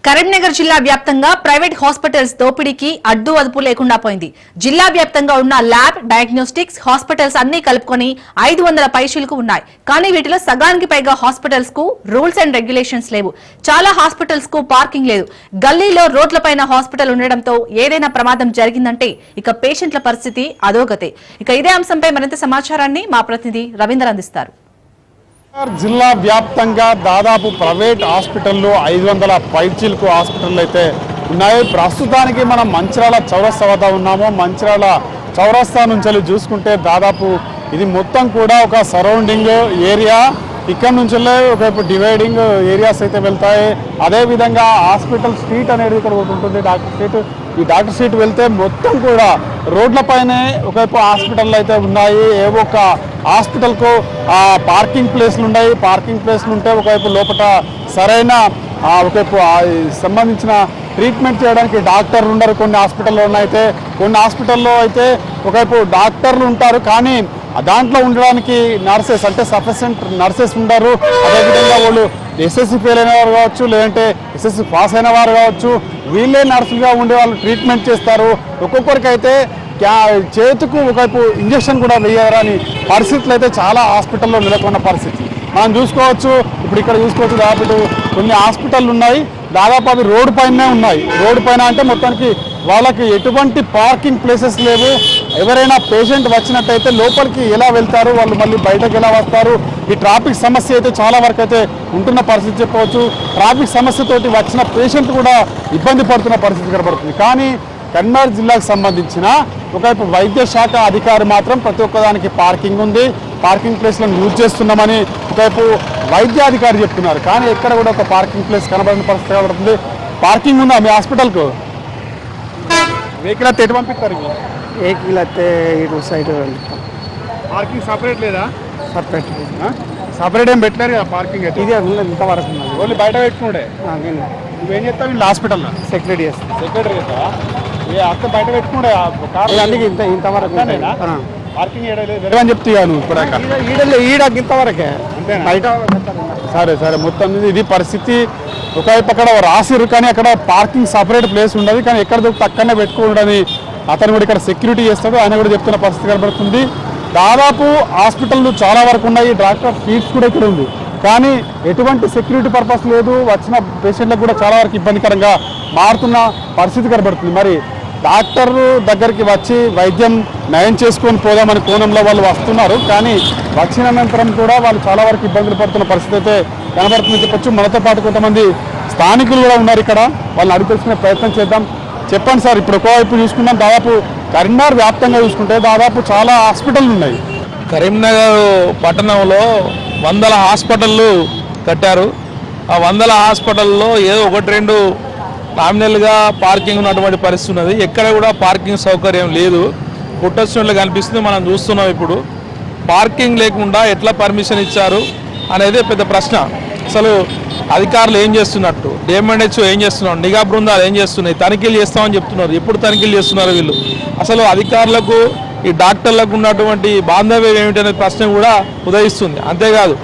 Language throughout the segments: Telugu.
కరీంనగర్ జిల్లా వ్యాప్తంగా ప్రైవేట్ హాస్పిటల్స్ దోపిడీకి అడ్డు అదుపు లేకుండా పోయింది. జిల్లా వ్యాప్తంగా ఉన్న ల్యాబ్, డయాగ్నోస్టిక్స్ హాస్పిటల్స్ అన్ని కలుపుకొని 500 పైచీలకు ఉన్నాయి. కానీ వీటిలో సగానికి పైగా హాస్పిటల్స్ కు రూల్స్ అండ్ రెగ్యులేషన్స్ లేవు. చాలా హాస్పిటల్స్ కు పార్కింగ్ లేదు. గల్లీలో రోడ్లపైన హాస్పిటల్ ఉండడంతో ఏదైనా ప్రమాదం జరిగిందంటే ఇక పేషెంట్ల పరిస్థితి అధోగతే. ఇక ఇదే అంశంపై మరింత సమాచారాన్ని మా ప్రతినిధి రవీంద్ర అందిస్తారు. జిల్లా వ్యాప్తంగా దాదాపు ప్రైవేట్ హాస్పిటల్లో 500 పైచీలకు హాస్పిటల్ అయితే ఉన్నాయి. ప్రస్తుతానికి మనం మంచిర్యాల చౌరస్తా వద్ద ఉన్నాము. మంచిర్యాల చౌరస్తా నుంచి చూసుకుంటే దాదాపు ఇది మొత్తం కూడా ఒక సరౌండింగ్ ఏరియా. ఇక్కడ నుంచి ఒకవైపు డివైడింగ్ ఏరియాస్ అయితే వెళ్తాయి. అదేవిధంగా హాస్పిటల్ స్ట్రీట్ అనేది ఇక్కడ ఒకటి ఉంటుంది, డాక్టర్ స్ట్రీట్. ఈ డాక్టర్ స్ట్రీట్ వెళ్తే మొత్తం కూడా రోడ్లపైనే ఒకవైపు హాస్పిటల్ అయితే ఉన్నాయి. ఏవో ఒక హాస్పిటల్కు పార్కింగ్ ప్లేస్లు ఉన్నాయి. పార్కింగ్ ప్లేస్లు ఉంటే ఒకవైపు లోపల సరైన ఒకవైపు సంబంధించిన ట్రీట్మెంట్ చేయడానికి డాక్టర్లు ఉండరు. కొన్ని హాస్పిటల్లో అయితే కొన్ని హాస్పిటల్లో అయితే ఒకవైపు డాక్టర్లు ఉంటారు, కానీ దాంట్లో ఉండడానికి నర్సెస్ అంటే సఫిషియెంట్ నర్సెస్ ఉండరు. అదేవిధంగా వాళ్ళు ఎస్ఎస్సి ఫెయిల్ అయిన వారు కావచ్చు, లేదంటే ఎస్ఎస్సి పాస్ అయిన వారు కావచ్చు, వీళ్ళే నర్సులుగా ఉండే వాళ్ళు ట్రీట్మెంట్ చేస్తారు. ఒక్కొక్కరికి అయితే చేతుకు ఒకవైపు ఇంజక్షన్ కూడా వేయరాని పరిస్థితులు అయితే చాలా హాస్పిటల్లో నెలకొన్న పరిస్థితి మనం చూసుకోవచ్చు. ఇప్పుడు ఇక్కడ చూసుకోవచ్చు, దాదాపు కొన్ని హాస్పిటల్ ఉన్నాయి. దాదాపు అవి రోడ్డు పైనే ఉన్నాయి. రోడ్డు పైన అంటే మొత్తానికి వాళ్ళకి ఎటువంటి పార్కింగ్ ప్లేసెస్ లేవు. ఎవరైనా పేషెంట్ వచ్చినట్టయితే లోపలికి ఎలా వెళ్తారు, వాళ్ళు మళ్ళీ బయటకు ఎలా వస్తారు? ఈ ట్రాఫిక్ సమస్య అయితే చాలా వరకు అయితే ఉంటున్న పరిస్థితి చెప్పవచ్చు. ట్రాఫిక్ సమస్యతోటి వచ్చిన పేషెంట్ కూడా ఇబ్బంది పడుతున్న పరిస్థితి కనబడుతుంది. కానీ కరీంనగర్ జిల్లాకు సంబంధించిన ఒకవైపు వైద్య శాఖ అధికారి మాత్రం ప్రతి ఒక్కదానికి పార్కింగ్ ఉంది, పార్కింగ్ ప్లేస్లను యూజ్ చేస్తున్నామని ఒకవైపు వైద్యాధికారి చెప్తున్నారు. కానీ ఎక్కడ కూడా ఒక పార్కింగ్ ప్లేస్ కనబడిన పరిస్థితి కనబడుతుంది. పార్కింగ్ ఉందా మీ హాస్పిటల్కు? వెహికల్ అయితే ఎటు పంపిస్తారు? వెహికల్ అయితే ఇటు సైడ్ పార్కింగ్ సపరేట్ లేదా? సపరేట్ సపరేట్ ఏం పెట్టలేరు కదా పార్కింగ్ అయితే? ఇది ఇంతవరకు ఉన్నది. ఓన్లీ బయట పెట్టుకుంటే నువ్వేం చేస్తావు? వీళ్ళు హాస్పిటల్లో సెక్యూరిటీ చేస్తాను. సెక్రటరీ చేస్తావా? అక్కడ బయట పెట్టుకుంటే అందుకే ఇంతవరకు పార్కింగ్ అని చెప్తా నువ్వు ఇప్పుడు ఈడకి ఇంతవరకే బయట. సరే సరే, మొత్తం ఇది పరిస్థితి. ఒకవైపు అక్కడ రాసిరు, కానీ అక్కడ పార్కింగ్ సపరేట్ ప్లేస్ ఉండదు. కానీ ఎక్కడ దొరికి అక్కడనే పెట్టుకోవడని అతను కూడా ఇక్కడ సెక్యూరిటీ చేస్తాడు. ఆయన కూడా చెప్తున్న పరిస్థితి కనబడుతుంది. దాదాపు హాస్పిటల్ చాలా వరకు ఉన్నాయి. డాక్టర్ సీట్స్ కూడా ఇక్కడ ఉంది, కానీ ఎటువంటి సెక్యూరిటీ పర్పస్ లేదు. వచ్చిన పేషెంట్లకు కూడా చాలా వరకు ఇబ్బందికరంగా మారుతున్న పరిస్థితి కనబడుతుంది. మరి డాక్టర్ దగ్గరికి వచ్చి వైద్యం నయం చేసుకొని పోదామని కోణంలో వాళ్ళు వస్తున్నారు, కానీ వచ్చిన అనంతరం కూడా వాళ్ళు చాలా వరకు ఇబ్బందులు పడుతున్న పరిస్థితి అయితే కనబడుతుంది చెప్పొచ్చు. మనతో పాటు కొంతమంది స్థానికులు కూడా ఉన్నారు ఇక్కడ, వాళ్ళని అడిగి తెలుసుకునే ప్రయత్నం చేద్దాం. చెప్పండి సార్, ఇప్పుడు ఒకవైపు చూసుకుందాం, దాదాపు కరీంనగర్ వ్యాప్తంగా చూసుకుంటే దాదాపు చాలా హాస్పిటల్ ఉన్నాయి. కరీంనగర్ పట్టణంలో 100 హాస్పిటళ్ళు కట్టారు. ఆ 100 హాస్పిటల్లో ఏదో 1-2 నామినల్గా పార్కింగ్ ఉన్నటువంటి పరిస్థితి ఉన్నది. ఎక్కడ కూడా పార్కింగ్ సౌకర్యం లేదు. పుట్టొచ్చినట్లు కనిపిస్తుంది. మనం చూస్తున్నాం. ఇప్పుడు పార్కింగ్ లేకుండా ఎట్లా పర్మిషన్ ఇచ్చారు అనేది పెద్ద ప్రశ్న. అసలు అధికారులు ఏం చేస్తున్నట్టు, డిఎంఎన్హెచ్ఓ ఏం చేస్తున్నారు, నిఘా బృందాలు ఏం చేస్తున్నాయి, తనిఖీలు చేస్తామని చెప్తున్నారు. ఎప్పుడు తనిఖీలు చేస్తున్నారు వీళ్ళు? అసలు అధికారులకు ఈ డాక్టర్లకు ఉన్నటువంటి బాంధవ్యం ఏమిటనే ప్రశ్న కూడా ఉదయిస్తుంది. అంతేకాదు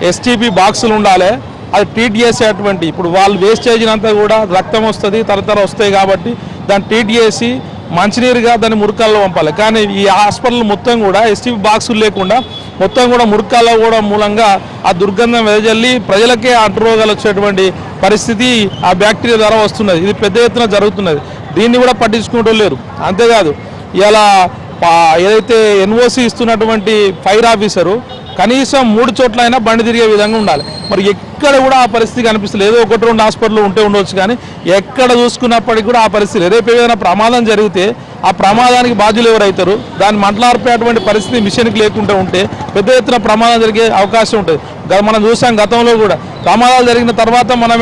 ఎస్టీపీ బాక్సులు ఉండాలి, అది ట్రీట్ చేసేటువంటి, ఇప్పుడు వాళ్ళు వేస్టేజ్ అంతా కూడా రక్తం వస్తుంది, తరతర వస్తాయి కాబట్టి దాన్ని ట్రీట్ చేసి మంచినీరుగా దాన్ని మురుకాల్లో పంపాలి. కానీ ఈ హాస్పిటల్ మొత్తం కూడా ఎస్టీపీ బాక్సులు లేకుండా మొత్తం కూడా మురుకాల్లో కూడా మూలంగా ఆ దుర్గంధం వెదజల్లి ప్రజలకే అంటురోగాలు వచ్చేటువంటి పరిస్థితి ఆ బ్యాక్టీరియా ద్వారా వస్తున్నది. ఇది పెద్ద ఎత్తున జరుగుతున్నది. దీన్ని కూడా పట్టించుకుంటూ లేరు. అంతేకాదు ఇలా ఏదైతే ఎన్ఓసి ఇస్తున్నటువంటి ఫైర్ ఆఫీసరు కనీసం 3 చోట్ల అయినా బండి తిరిగే విధంగా ఉండాలి. మరి ఎక్కడ కూడా ఆ పరిస్థితి కనిపిస్తుంది. ఏదో 1-2 హాస్పిటల్ ఉండవచ్చు, కానీ ఎక్కడ చూసుకున్నప్పటికీ కూడా ఆ పరిస్థితి. రేపు ఏదైనా ప్రమాదం జరిగితే ఆ ప్రమాదానికి బాధ్యులు ఎవరైతారు? దాన్ని మంటలార్పేటువంటి పరిస్థితి మిషన్కి లేకుండా ఉంటే పెద్ద ఎత్తున ప్రమాదం జరిగే అవకాశం ఉంటుంది. మనం చూసాం గతంలో కూడా ప్రమాదాలు జరిగిన తర్వాత మనం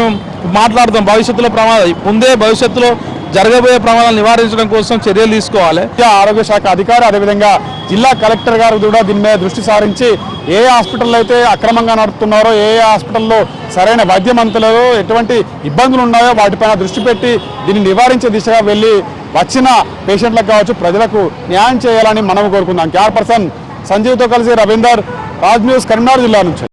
మాట్లాడతాం భవిష్యత్తులో ప్రమాదం. ముందే భవిష్యత్తులో జరగబోయే ప్రమాదాలు నివారించడం కోసం చర్యలు తీసుకోవాలి. ఆరోగ్య శాఖ అధికారి, అదేవిధంగా జిల్లా కలెక్టర్ గారు కూడా దీని మీద దృష్టి సారించి ఏ హాస్పిటల్లో అయితే అక్రమంగా నడుపుతున్నారో, ఏ హాస్పిటల్లో సరైన వైద్యం అంతలేదో, ఎటువంటి ఇబ్బందులు ఉన్నాయో వాటిపైన దృష్టి పెట్టి దీన్ని నివారించే దిశగా వెళ్ళి వచ్చిన పేషెంట్లకు కావచ్చు ప్రజలకు న్యాయం చేయాలని మనం కోరుకుందాం. క్యార్ పర్సన్ సంజీవ్తో కలిసి రవీందర్, రాజ్ న్యూస్, కరీంనగర్ జిల్లా నుంచి.